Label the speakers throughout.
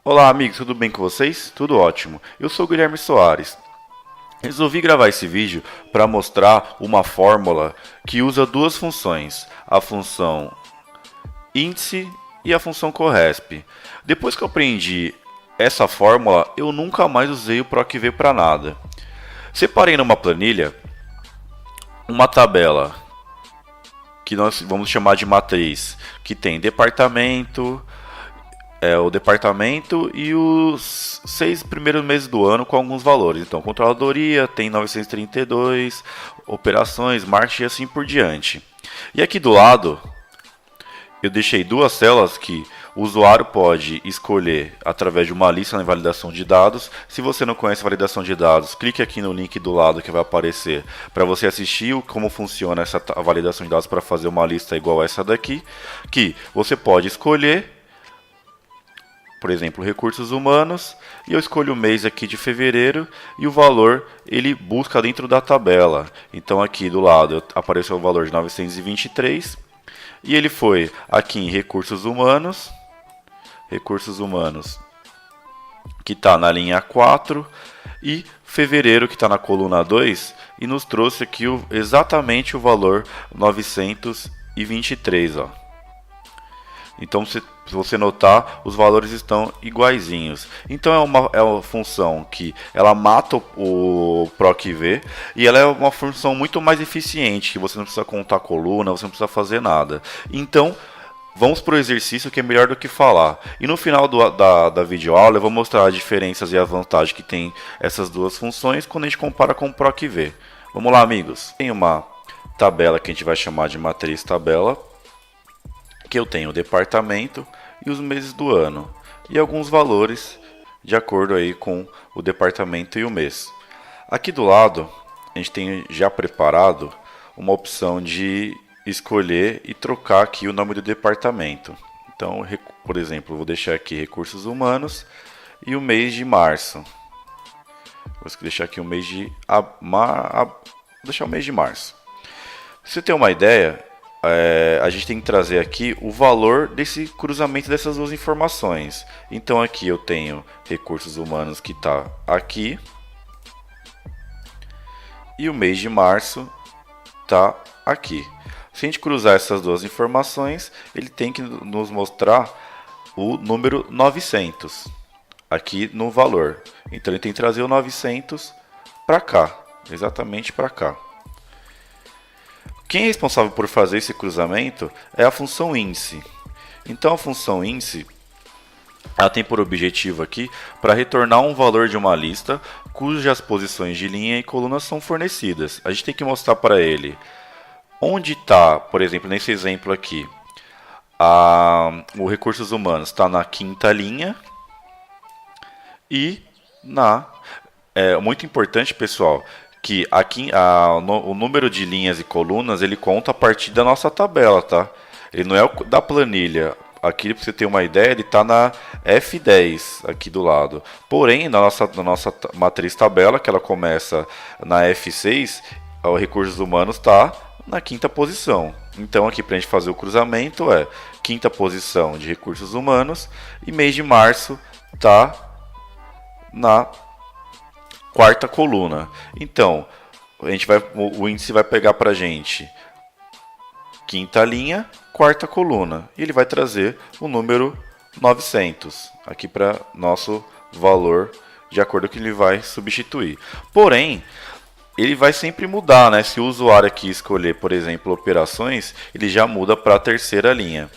Speaker 1: Olá, amigos, tudo bem com vocês? Tudo ótimo. Eu sou o Guilherme Soares. Resolvi gravar esse vídeo para mostrar uma fórmula que usa duas funções, a função índice e a função corresp. Depois que eu aprendi essa fórmula, eu nunca mais usei o PROC-V para nada. Separei numa planilha uma tabela que nós vamos chamar de matriz, que tem o departamento e os 6 primeiros meses do ano com alguns valores. Então, controladoria tem 932, operações, marketing e assim por diante. E aqui do lado, eu deixei duas células que o usuário pode escolher através de uma lista na validação de dados. Se você não conhece validação de dados, clique aqui no link do lado que vai aparecer para você assistir como funciona essa validação de dados para fazer uma lista igual essa daqui, que você pode escolher, por exemplo, recursos humanos, e eu escolho o mês aqui de fevereiro e o valor ele busca dentro da tabela. Então aqui do lado apareceu o valor de 923 e ele foi aqui em recursos humanos que está na linha 4 e fevereiro que está na coluna 2 e nos trouxe aqui exatamente o valor 923, ó. Então, se você notar, os valores estão iguaizinhos. Então, é uma função que ela mata o PROC-V e ela é uma função muito mais eficiente, que você não precisa contar coluna, você não precisa fazer nada. Então, vamos para o exercício que é melhor do que falar. E no final da videoaula eu vou mostrar as diferenças e as vantagens que tem essas duas funções quando a gente compara com o PROC-V. Vamos lá, amigos. Tem uma tabela que a gente vai chamar de matriz tabela, que eu tenho o departamento e os meses do ano e alguns valores de acordo aí com o departamento e o mês. Aqui do lado a gente tem já preparado uma opção de escolher e trocar aqui o nome do departamento. Então, por exemplo, vou deixar aqui recursos humanos e o mês de março. Vou deixar aqui o mês de deixar o mês de março. Se você tem uma ideia, a gente tem que trazer aqui o valor desse cruzamento dessas duas informações. Então aqui eu tenho recursos humanos que está aqui e o mês de março está aqui. Se a gente cruzar essas duas informações, ele tem que nos mostrar o número 900 aqui no valor. Então ele tem que trazer o 900 para cá, exatamente para cá. Quem é responsável por fazer esse cruzamento é a função índice. Então a função índice ela tem por objetivo aqui para retornar um valor de uma lista cujas posições de linha e coluna são fornecidas. A gente tem que mostrar para ele onde está, por exemplo, nesse exemplo aqui, o recursos humanos está na quinta linha e muito importante, pessoal, que aqui o número de linhas e colunas ele conta a partir da nossa tabela, tá? Ele não é o da planilha. Aqui, para você ter uma ideia, ele está na F10 aqui do lado. Porém, na nossa matriz tabela, que ela começa na F6, o recursos humanos está na quinta posição. Então, aqui para a gente fazer o cruzamento quinta posição de recursos humanos e mês de março está na quarta coluna. Então, o índice vai pegar para a gente quinta linha, quarta coluna. E ele vai trazer o número 900 aqui para nosso valor de acordo com que ele vai substituir. Porém, ele vai sempre mudar, né? Se o usuário aqui escolher, por exemplo, operações, ele já muda para a terceira linha.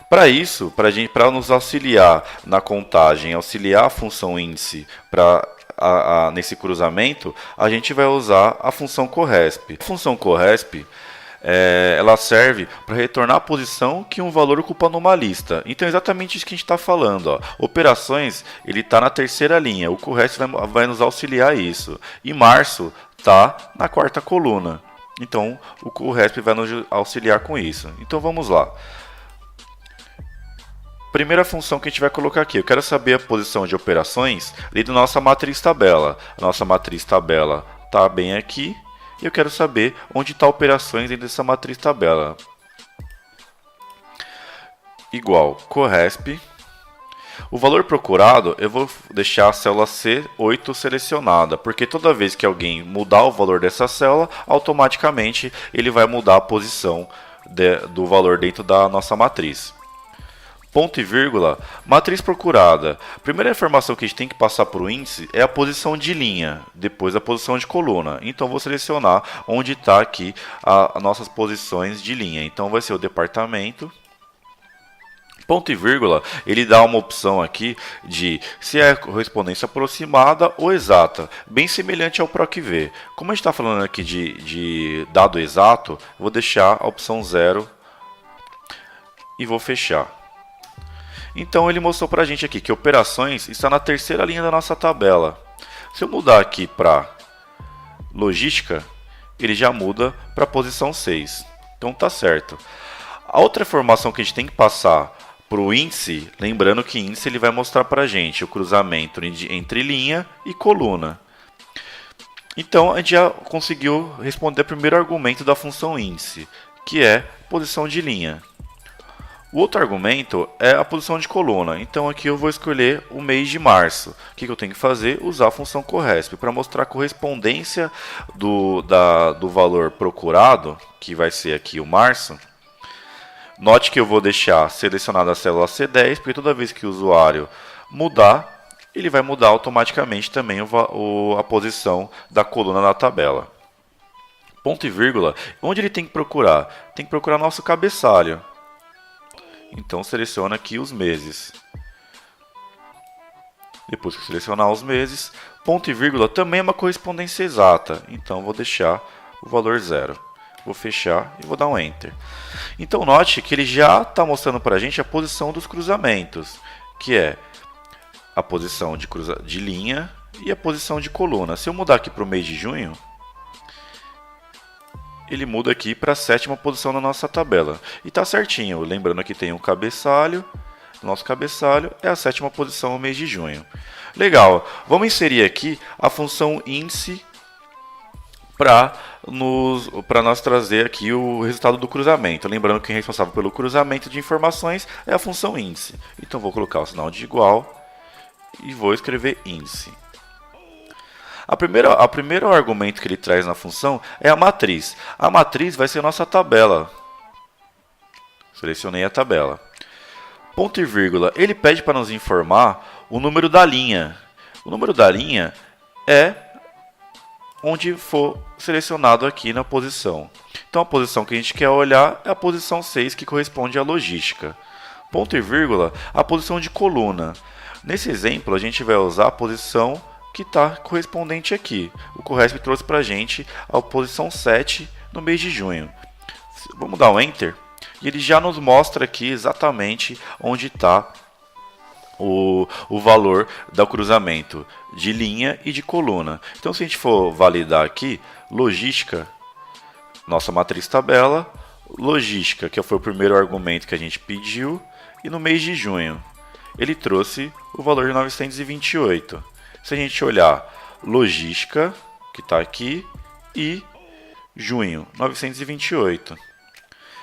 Speaker 1: Para isso, para nos auxiliar na contagem, auxiliar a função índice nesse cruzamento, a gente vai usar a função corresp. A função corresp ela serve para retornar a posição que um valor ocupa numa lista. Então é exatamente isso que a gente está falando. Ó. Operações, ele está na terceira linha. O corresp vai nos auxiliar isso. E março está na quarta coluna. Então o corresp vai nos auxiliar com isso. Então vamos lá. Primeira função que a gente vai colocar aqui, eu quero saber a posição de operações dentro da nossa matriz tabela. A nossa matriz tabela está bem aqui e eu quero saber onde está operações dentro dessa matriz tabela. Igual corresp O valor procurado, eu vou deixar a célula C8 selecionada, porque toda vez que alguém mudar o valor dessa célula, automaticamente ele vai mudar a posição do valor dentro da nossa matriz. Ponto e vírgula, matriz procurada. A primeira informação que a gente tem que passar para o índice é a posição de linha, depois a posição de coluna. Então, vou selecionar onde está aqui as nossas posições de linha. Então, vai ser o departamento. Ponto e vírgula, ele dá uma opção aqui de se é correspondência aproximada ou exata, bem semelhante ao PROC-V. Como a gente está falando aqui de dado exato, eu vou deixar a opção 0 e vou fechar. Então ele mostrou para a gente aqui que operações está na terceira linha da nossa tabela. Se eu mudar aqui para logística, ele já muda para a posição 6. Então tá certo. A outra informação que a gente tem que passar para o índice, lembrando que índice ele vai mostrar para a gente o cruzamento entre linha e coluna. Então a gente já conseguiu responder o primeiro argumento da função índice, que é posição de linha. O outro argumento é a posição de coluna. Então aqui eu vou escolher o mês de março. O que eu tenho que fazer? Usar a função corresp para mostrar a correspondência do valor procurado, que vai ser aqui o março. Note que eu vou deixar selecionada a célula C10, porque toda vez que o usuário mudar, ele vai mudar automaticamente também a posição da coluna na tabela. Ponto e vírgula, onde ele tem que procurar? Tem que procurar nosso cabeçalho. Então, seleciona aqui os meses. Depois que selecionar os meses, ponto e vírgula também é uma correspondência exata. Então, vou deixar o valor 0. Vou fechar e vou dar um Enter. Então, note que ele já está mostrando para a gente a posição dos cruzamentos, que é a posição de linha e a posição de coluna. Se eu mudar aqui para o mês de junho, ele muda aqui para a 7ª posição na nossa tabela. E está certinho, lembrando que tem um cabeçalho, nosso cabeçalho é a 7ª posição no mês de junho. Legal, vamos inserir aqui a função índice para nós trazer aqui o resultado do cruzamento. Lembrando que quem é responsável pelo cruzamento de informações é a função índice. Então vou colocar o sinal de igual e vou escrever índice. O primeiro argumento que ele traz na função é a matriz. A matriz vai ser a nossa tabela. Selecionei a tabela. Ponto e vírgula, ele pede para nos informar o número da linha. O número da linha é onde for selecionado aqui na posição. Então a posição que a gente quer olhar é a posição 6, que corresponde à logística. Ponto e vírgula, a posição de coluna. Nesse exemplo, a gente vai usar a posição que está correspondente aqui. O Corresp trouxe para a gente a posição 7 no mês de junho. Vamos dar um Enter e ele já nos mostra aqui exatamente onde está o valor do cruzamento de linha e de coluna. Então, se a gente for validar aqui, logística, nossa matriz tabela, logística, que foi o primeiro argumento que a gente pediu, e no mês de junho, ele trouxe o valor de 928. Se a gente olhar logística, que está aqui, e junho, 928.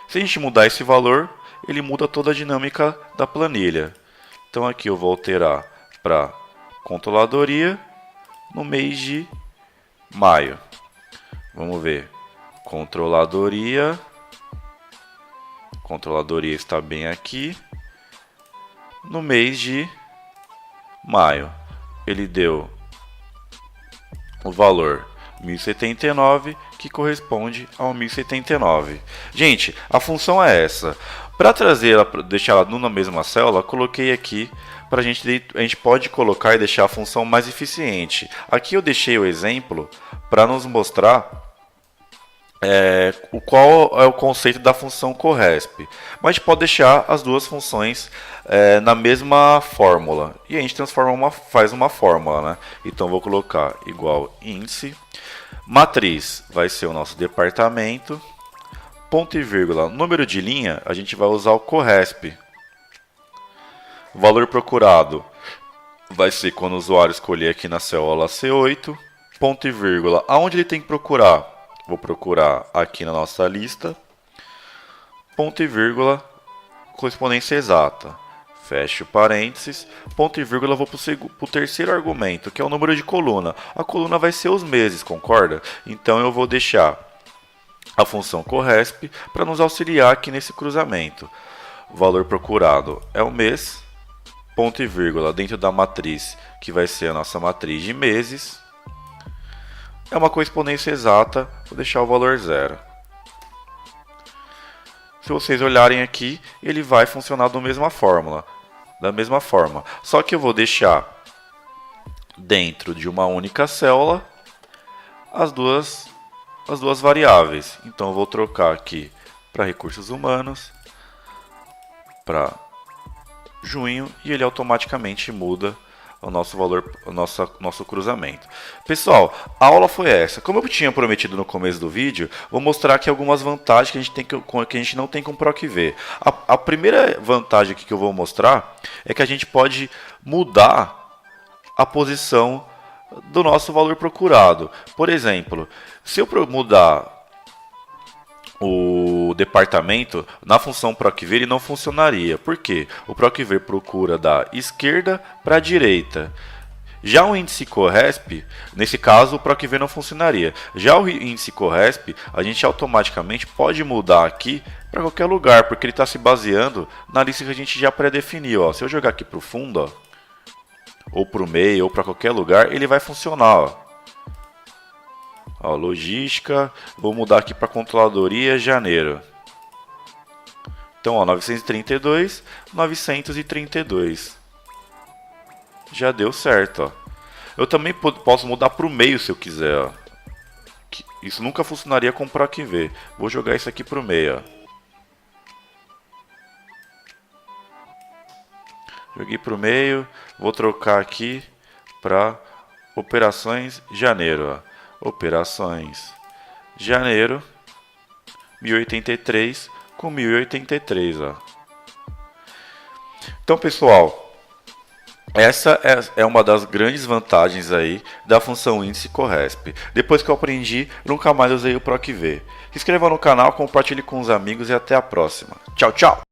Speaker 1: Se a gente mudar esse valor, ele muda toda a dinâmica da planilha. Então aqui eu vou alterar para controladoria no mês de maio. Vamos ver. Controladoria está bem aqui. No mês de maio, ele deu o valor 1079, que corresponde ao 1079. Gente, a função é essa. Para deixar ela na mesma célula, coloquei aqui para a gente pode colocar e deixar a função mais eficiente. Aqui eu deixei o exemplo para nos mostrar qual é o conceito da função corresp. Mas a gente pode deixar as duas funções na mesma fórmula. E a gente faz uma fórmula, né? Então vou colocar igual índice. Matriz vai ser o nosso departamento. Ponto e vírgula. Número de linha, a gente vai usar o corresp. Valor procurado vai ser quando o usuário escolher aqui na célula C8. Ponto e vírgula. Aonde ele tem que procurar? Vou procurar aqui na nossa lista. Ponto e vírgula. Correspondência exata. Fecho parênteses, ponto e vírgula, vou para o terceiro argumento, que é o número de coluna. A coluna vai ser os meses, concorda? Então eu vou deixar a função corresp para nos auxiliar aqui nesse cruzamento. O valor procurado é o mês, ponto e vírgula, dentro da matriz, que vai ser a nossa matriz de meses. É uma correspondência exata, vou deixar o valor 0. Se vocês olharem aqui, ele vai funcionar da mesma forma. Só que eu vou deixar dentro de uma única célula as duas variáveis. Então eu vou trocar aqui para recursos humanos, para junho, e ele automaticamente muda o nosso valor, nosso cruzamento. Pessoal, a aula foi essa. Como eu tinha prometido no começo do vídeo, vou mostrar aqui algumas vantagens que a gente não tem com o PROC-V. A primeira vantagem aqui que eu vou mostrar é que a gente pode mudar a posição do nosso valor procurado. Por exemplo, se eu mudar o departamento, na função PROC-V ele não funcionaria. Por quê? O PROC-V procura da esquerda para a direita. Já o índice corresp, nesse caso o PROC-V não funcionaria. Já o índice corresp, a gente automaticamente pode mudar aqui para qualquer lugar, porque ele está se baseando na lista que a gente já pré-definiu. Se eu jogar aqui para o fundo, ó, ou para o meio, ou para qualquer lugar, ele vai funcionar. Ó, logística, vou mudar aqui para controladoria, janeiro. Então, ó, 932, 932. Já deu certo, ó. Eu também posso mudar para o meio se eu quiser, ó. Isso nunca funcionaria com PROC-V. Vou jogar isso aqui para o meio, ó. Joguei para o meio, vou trocar aqui para operações janeiro, ó. Operações janeiro, 1083 com 1083, ó. Então, pessoal, essa é uma das grandes vantagens aí da função índice corresp. Depois que eu aprendi, nunca mais usei o PROC-V. Se inscreva no canal, compartilhe com os amigos e até a próxima. Tchau, tchau!